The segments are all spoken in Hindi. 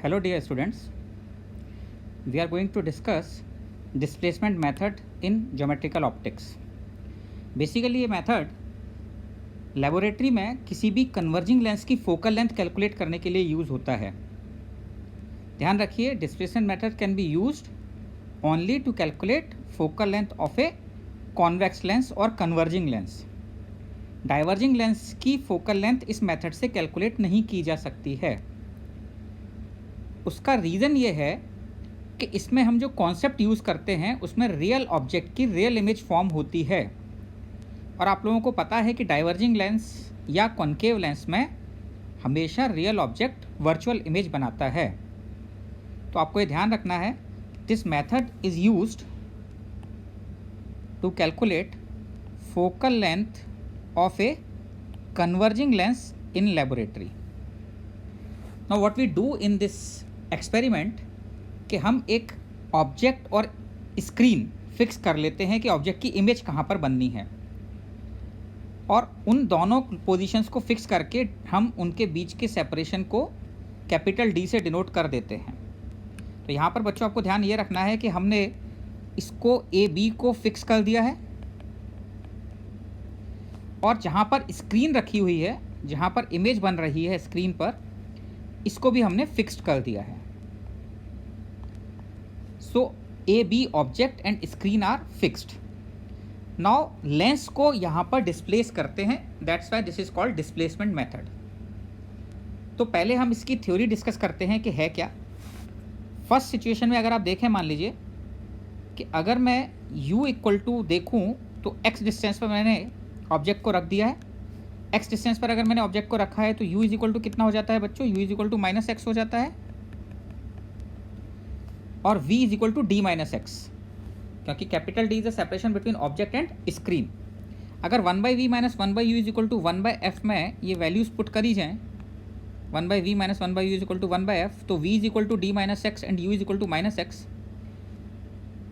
Hello dear students, we are going to discuss displacement method in geometrical optics. Basically ये मेथड लेबोरेटरी में किसी भी कन्वर्जिंग लेंस की फोकल लेंथ कैलकुलेट करने के लिए यूज़ होता है. ध्यान रखिए, displacement method can be used only to calculate focal length of a convex lens और कन्वर्जिंग लेंस. डाइवर्जिंग लेंस की फोकल लेंथ इस मेथड से कैलकुलेट नहीं की जा सकती है. उसका रीज़न ये है कि इसमें हम जो कॉन्सेप्ट यूज़ करते हैं उसमें रियल ऑब्जेक्ट की रियल इमेज फॉर्म होती है. और आप लोगों को पता है कि डाइवर्जिंग लेंस या कॉन्केव लेंस में हमेशा रियल ऑब्जेक्ट वर्चुअल इमेज बनाता है. तो आपको ये ध्यान रखना है, this method is used to calculate focal length of a converging lens in laboratory. Now what we do in this experiment कि हम एक ऑब्जेक्ट और स्क्रीन फिक्स कर लेते हैं कि ऑब्जेक्ट की इमेज कहाँ पर बननी है, और उन दोनों पोजीशंस को फिक्स करके हम उनके बीच के सेपरेशन को कैपिटल डी से डिनोट कर देते हैं. तो यहाँ पर बच्चों आपको ध्यान ये रखना है कि हमने इसको ए बी को फिक्स कर दिया है, और जहाँ पर स्क्रीन रखी हुई है, जहाँ पर इमेज बन रही है स्क्रीन पर, इसको भी हमने फिक्स्ड कर दिया है. So A B object and screen are fixed. Now lens को यहाँ पर डिस्प्लेस करते हैं, that's why this is called displacement method. तो पहले हम इसकी थ्योरी डिस्कस करते हैं कि है क्या. फर्स्ट सिचुएशन में अगर आप देखें, मान लीजिए कि अगर मैं u इक्वल टू देखूँ तो x डिस्टेंस पर मैंने ऑब्जेक्ट को रख दिया है. x डिस्टेंस पर अगर मैंने ऑब्जेक्ट को रखा है तो u इज इक्वल टू कितना हो जाता है बच्चों? u is equal to minus X हो जाता है, और v is equal to D minus X, क्योंकि capital D is the separation between object and screen. अगर 1/v minus 1/u is equal to 1/f में ये वैल्यूज पुट करी जाएँ, 1/v minus 1/u is equal to 1/f, तो v is equal to D minus x and u is equal to minus x.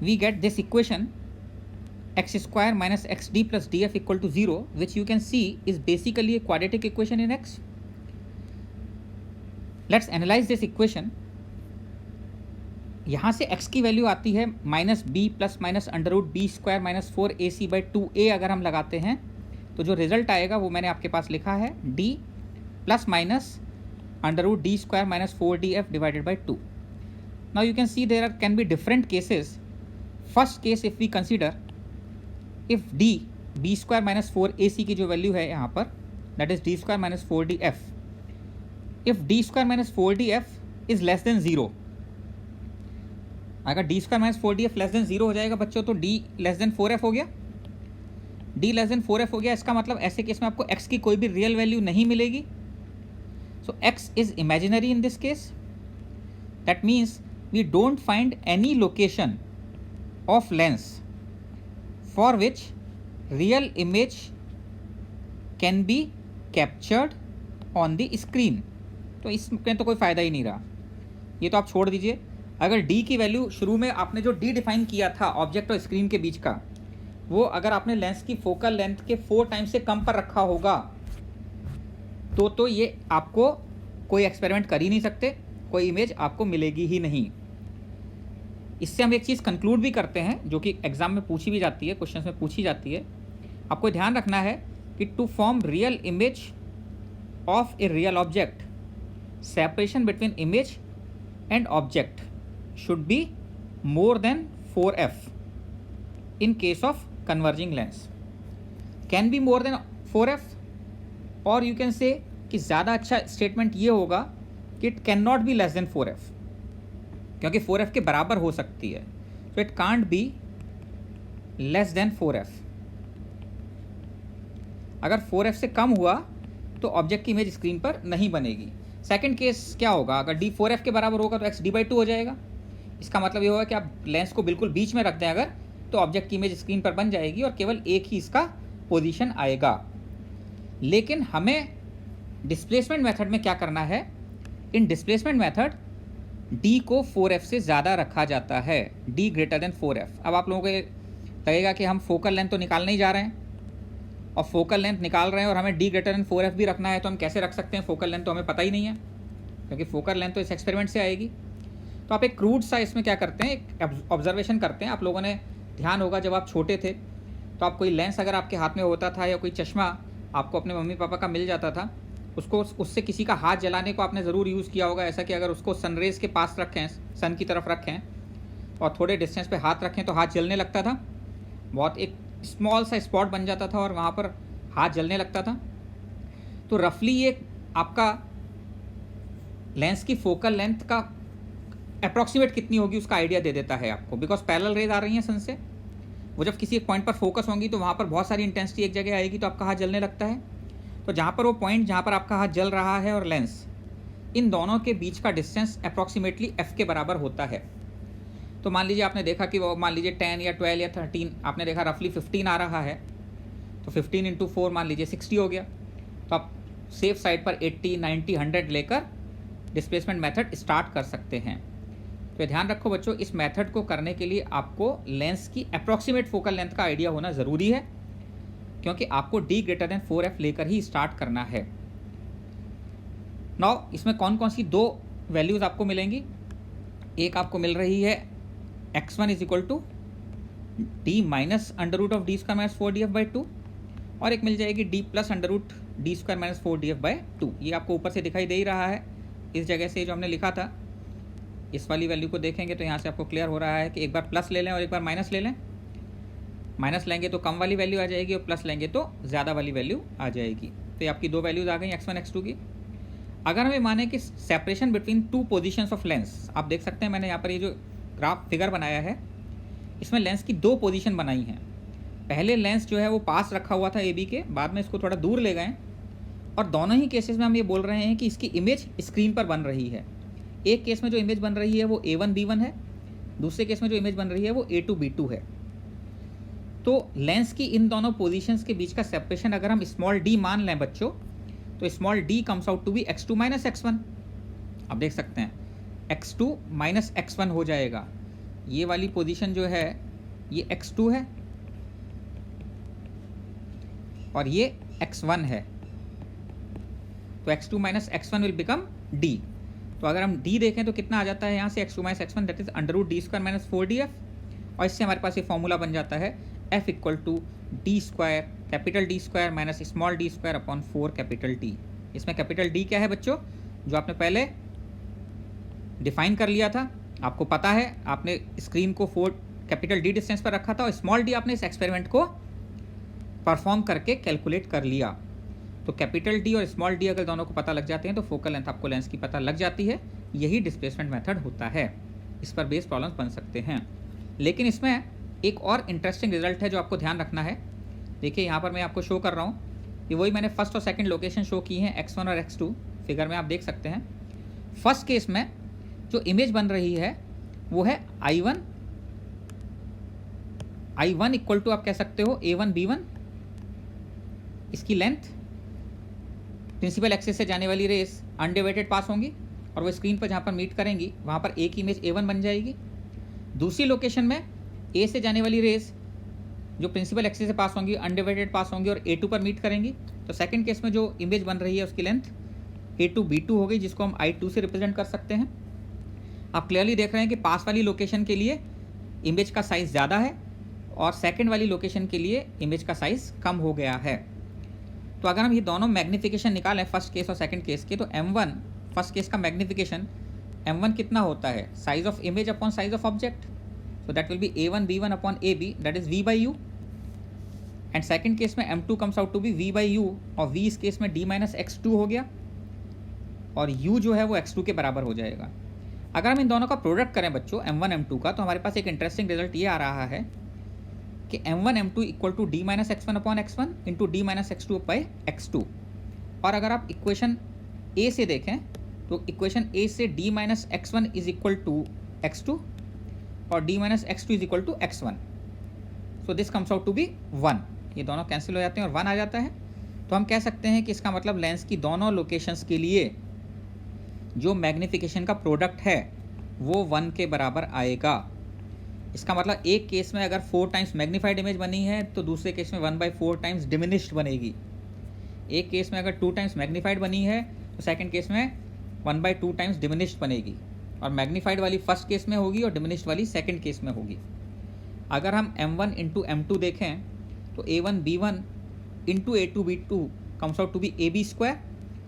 We get this equation x square minus xd plus df equal to 0, which you can see is basically a quadratic equation in x. Let's analyze this equation. यहाँ से x की वैल्यू आती है minus b plus minus under root b square minus 4ac/2a. अगर हम लगाते हैं तो जो रिजल्ट आएगा वो मैंने आपके पास लिखा है d plus minus under root D square minus 4df divided by 2. Now you can see there can be different cases. First case if we consider, if d b square minus 4ac की जो वैल्यू है यहाँ पर, that is d square minus 4df. If d square minus 4df is less than 0, अगर d square minus 4df less than 0 हो जाएगा बच्चों, तो d लेस देन 4f हो गया. d लेस देन 4f हो गया, इसका मतलब ऐसे केस में आपको x की कोई भी रियल वैल्यू नहीं मिलेगी. So x is imaginary in this case. That means we don't find any location of lens for which real image can be captured on the screen. तो इसमें तो कोई फ़ायदा ही नहीं रहा. ये तो आप छोड़ दीजिए. अगर d की वैल्यू शुरू में आपने जो d डिफाइन किया था ऑब्जेक्ट और स्क्रीन के बीच का, वो अगर आपने लेंस की फोकल लेंथ के 4 टाइम्स से कम पर रखा होगा तो ये आपको कोई एक्सपेरिमेंट कर ही नहीं सकते, कोई इमेज आपको मिलेगी ही नहीं. इससे हम एक चीज़ कंक्लूड भी करते हैं जो कि एग्जाम में पूछी भी जाती है, क्वेश्चंस में पूछी जाती है. आपको ध्यान रखना है कि to form real image of a real object, separation between image and object should be more than 4f in case of converging lens. Can be more than 4f, और यू कैन से कि ज़्यादा अच्छा स्टेटमेंट ये होगा कि it can not be less than 4f, क्योंकि 4f के बराबर हो सकती है. So it can't be less than 4f. अगर 4f से कम हुआ तो ऑब्जेक्ट की इमेज स्क्रीन पर नहीं बनेगी. सेकंड केस क्या होगा, अगर d 4f के बराबर होगा तो x d/2 हो जाएगा. इसका मतलब ये होगा कि आप लेंस को बिल्कुल बीच में रख दें अगर, तो ऑब्जेक्ट की इमेज स्क्रीन पर बन जाएगी और केवल एक ही इसका पोजीशन आएगा. लेकिन हमें डिस्प्लेसमेंट मेथड में क्या करना है, इन डिस्प्लेसमेंट मेथड d को 4f से ज़्यादा रखा जाता है, d ग्रेटर देन 4f. अब आप लोगों को लगेगा कि हम फोकल लेंथ तो निकालने ही जा रहे हैं, और फोकल लेंथ निकाल रहे हैं और हमें d ग्रेटर देन 4f भी रखना है, तो हम कैसे रख सकते हैं? फोकल लेंथ तो हमें पता ही नहीं है. क्योंकि फोकल लेंथ तो इस एक्सपेरिमेंट से आएगी। तो आप एक क्रूड सा इसमें क्या करते हैं, एक ऑब्जर्वेशन करते हैं। आप लोगों ने ध्यान होगा जब आप छोटे थे तो आप कोई लेंस अगर आपके हाथ में होता था या कोई चश्मा आपको अपने मम्मी पापा का मिल जाता था, उसको उससे किसी का हाथ जलाने को आपने ज़रूर यूज़ किया होगा। ऐसा कि अगर उसको सनरेज़ के पास रखें, सन की तरफ रखें और थोड़े डिस्टेंस पे हाथ रखें तो हाथ जलने लगता था, बहुत एक स्मॉल सा स्पॉट बन जाता था और वहाँ पर हाथ जलने लगता था। तो रफली ये आपका लेंस की फोकल लेंथ का अप्रॉक्सीमेट कितनी होगी उसका आइडिया दे देता है आपको, बिकॉज पैरेलल रेज आ रही हैं सन से। वो जब किसी एक पॉइंट पर फोकस होंगी तो वहाँ पर बहुत सारी इंटेंसिटी एक जगह आएगी तो आपका हाथ जलने लगता है। तो जहाँ पर वो पॉइंट जहाँ पर आपका हाथ जल रहा है और लेंस, इन दोनों के बीच का डिस्टेंस अप्रॉक्सीमेटली f के बराबर होता है। तो मान लीजिए आपने देखा कि वो मान लीजिए 10 या 12 या 13 आपने देखा रफली 15 आ रहा है, तो 15 इंटू 4 मान लीजिए 60 हो गया। तो आप सेफ साइड पर 80, 90, 100 लेकर डिस्प्लेसमेंट मेथड स्टार्ट कर सकते हैं। तो ध्यान रखो बच्चों, इस मेथड को करने के लिए आपको लेंस की अप्रॉक्सीमेट फोकल लेंथ का आइडिया होना ज़रूरी है, क्योंकि आपको d ग्रेटर देन 4f लेकर ही स्टार्ट करना है। नाउ इसमें कौन कौन सी दो वैल्यूज़ आपको मिलेंगी। एक आपको मिल रही है x1 is equal to d minus under root of D square minus 4df/2 और एक मिल जाएगी d plus under root D square minus 4df/2। ये आपको ऊपर से दिखाई दे ही रहा है, इस जगह से जो हमने लिखा था इस वाली वैल्यू को देखेंगे तो यहाँ से आपको क्लियर हो रहा है कि एक बार प्लस ले लें और एक बार माइनस ले लें। माइनस लेंगे तो कम वाली वैल्यू आ जाएगी और प्लस लेंगे तो ज़्यादा वाली वैल्यू आ जाएगी। तो ये आपकी दो वैल्यूज़ आ गई x1 x2 की। अगर हमें माने कि separation between two positions of lens, आप देख सकते हैं मैंने यहाँ पर ये जो ग्राफ फिगर बनाया है इसमें लेंस की दो पोजीशन बनाई हैं। पहले लेंस जो है वो पास रखा हुआ था AB के, बाद में इसको थोड़ा दूर ले गए और दोनों ही केसेस में हम ये बोल रहे हैं कि इसकी इमेज स्क्रीन पर बन रही है। एक केस में जो इमेज बन रही है वो A1 B1 है, दूसरे केस में जो इमेज बन रही है वो A2 B2 है। तो लेंस की इन दोनों पोजीशंस के बीच का सेपरेशन अगर हम स्मॉल d मान लें बच्चों, तो small d comes out to be x2 minus x1। आप देख सकते हैं x2 माइनस x1 हो जाएगा। ये वाली पोजीशन जो है ये x2 है और ये x1 है, तो x2 minus x1 will become d। तो अगर हम d देखें तो कितना आ जाता है यहाँ से x2 minus x1 that is under root D square minus 4df, और इससे हमारे पास ये फॉर्मूला बन जाता है f equal to D square capital D square minus small d square upon 4 capital D। इसमें कैपिटल D क्या है बच्चों, जो आपने पहले डिफाइन कर लिया था, आपको पता है, आपने स्क्रीन को 4 कैपिटल D डिस्टेंस पर रखा था और स्मॉल d आपने इस एक्सपेरिमेंट को परफॉर्म करके कैलकुलेट कर लिया। तो कैपिटल D और स्मॉल d अगर दोनों को पता लग जाते हैं तो फोकल लेंथ आपको लेंस की पता लग जाती है। यही डिस्प्लेसमेंट मेथड होता है, इस पर बेस प्रॉब्लम्स बन सकते हैं। लेकिन इसमें एक और इंटरेस्टिंग रिजल्ट है जो आपको ध्यान रखना है। देखिए यहाँ पर मैं आपको शो कर रहा हूँ, ये वही मैंने फर्स्ट और सेकंड लोकेशन शो की हैं x1 और x2, फिगर में आप देख सकते हैं। फर्स्ट केस में जो इमेज बन रही है वो है I1 इक्वल टू आप कह सकते हो A1 B1। इसकी लेंथ प्रिंसिपल एक्सिस से जाने वाली रेस अनडिवाइडेड पास होंगी और वो स्क्रीन पर जहाँ पर मीट करेंगी वहाँ पर एक इमेज A1 बन जाएगी। दूसरी लोकेशन में A से जाने वाली रेस जो प्रिंसिपल एक्सिस से पास होंगी अनडिवाइडेड पास होंगी और A2 पर मीट करेंगी। तो सेकंड केस में जो इमेज बन रही है उसकी लेंथ A2 B2 हो गई, जिसको हम I2 से रिप्रेजेंट कर सकते हैं। आप क्लियरली देख रहे हैं कि पास वाली लोकेशन के लिए इमेज का साइज़ ज़्यादा है और सेकंड वाली लोकेशन के लिए इमेज का साइज़ कम हो गया है। तो अगर हम ये दोनों मैग्नीफिकेशन निकालें फर्स्ट केस और सेकंड केस के, तो M1 फर्स्ट केस का मैग्नीफिकेशन M1 कितना होता है, size of image upon size of object, so that will be A1 B1 upon AB, that is V/U। And second case में M2 comes out to B V/U और V इस केस में D माइनस x2 हो गया और U जो है वो x2 के बराबर हो जाएगा। अगर हम इन दोनों का प्रोडक्ट करें बच्चों M1 M2 का, तो हमारे पास एक इंटरेस्टिंग रिजल्ट ये आ रहा है कि M1 M2 equal to D minus x1 upon x1 into D minus x2 by x2। और अगर आप इक्वेशन A से देखें तो इक्वेशन A से D minus x1 is equal to x2 और D minus x2 is equal to x1, so this comes out to be 1। ये दोनों कैंसिल हो जाते हैं और 1 आ जाता है। तो हम कह सकते हैं कि इसका मतलब लेंस की दोनों लोकेशंस के लिए जो मैग्नीफिकेशन का प्रोडक्ट है वो 1 के बराबर आएगा। इसका मतलब एक केस में अगर 4 टाइम्स मैग्नीफाइड इमेज बनी है तो दूसरे केस में 1/4 टाइम्स डिमिनिश्ड बनेगी। एक केस में अगर 2 टाइम्स मैग्नीफाइड बनी है तो सेकंड केस में 1/2 टाइम्स डिमिनिश्ड बनेगी, और मैग्नीफाइड वाली फर्स्ट केस में होगी और डिमिनिश्ड वाली सेकंड केस में होगी। अगर हम m1 इंटू m2 देखें तो a1 b1 into a2 b2 comes out to be ab square.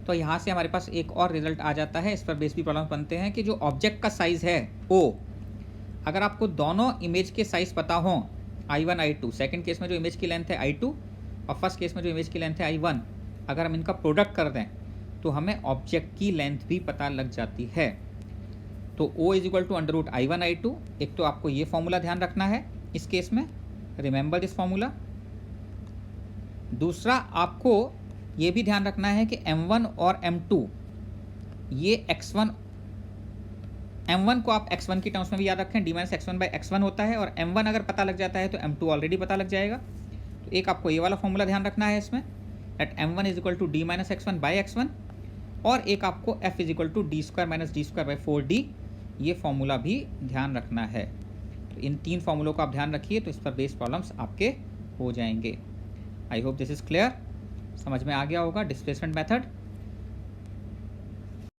तो यहाँ से हमारे पास एक और रिजल्ट आ जाता है, इस पर बेस भी प्रॉब्लम बनते हैं कि जो ऑब्जेक्ट का साइज़ है o, अगर आपको दोनों इमेज के साइज़ पता हो i1 i2, सेकंड केस में जो इमेज की लेंथ है i2 और फर्स्ट केस में जो इमेज की लेंथ है i1, अगर हम इनका प्रोडक्ट कर दें तो हमें ऑब्जेक्ट की लेंथ भी पता लग जाती है। तो o is equal to under root i1 i2। एक तो आपको ये फॉर्मूला ध्यान रखना है इस केस में, रिमेंबर दिस फॉर्मूला। दूसरा आपको ये भी ध्यान रखना है कि m1 और m2 ये x1, m1 को आप x1 की टर्म्स में भी याद रखें, d minus x1 by x1 होता है, और m1 अगर पता लग जाता है तो m2 ऑलरेडी पता लग जाएगा। तो एक आपको ये वाला फॉर्मूला ध्यान रखना है इसमें, at m1 is equal to d minus x1 by x1, और एक आपको f is equal to D square minus D square by 4d, ये फॉर्मूला भी ध्यान रखना है। तो इन 3 फॉर्मूलों को आप ध्यान रखिए, तो इस पर बेस्ड प्रॉब्लम्स आपके हो जाएंगे। I hope this is clear, समझ में आ गया होगा डिस्प्लेसमेंट मेथड।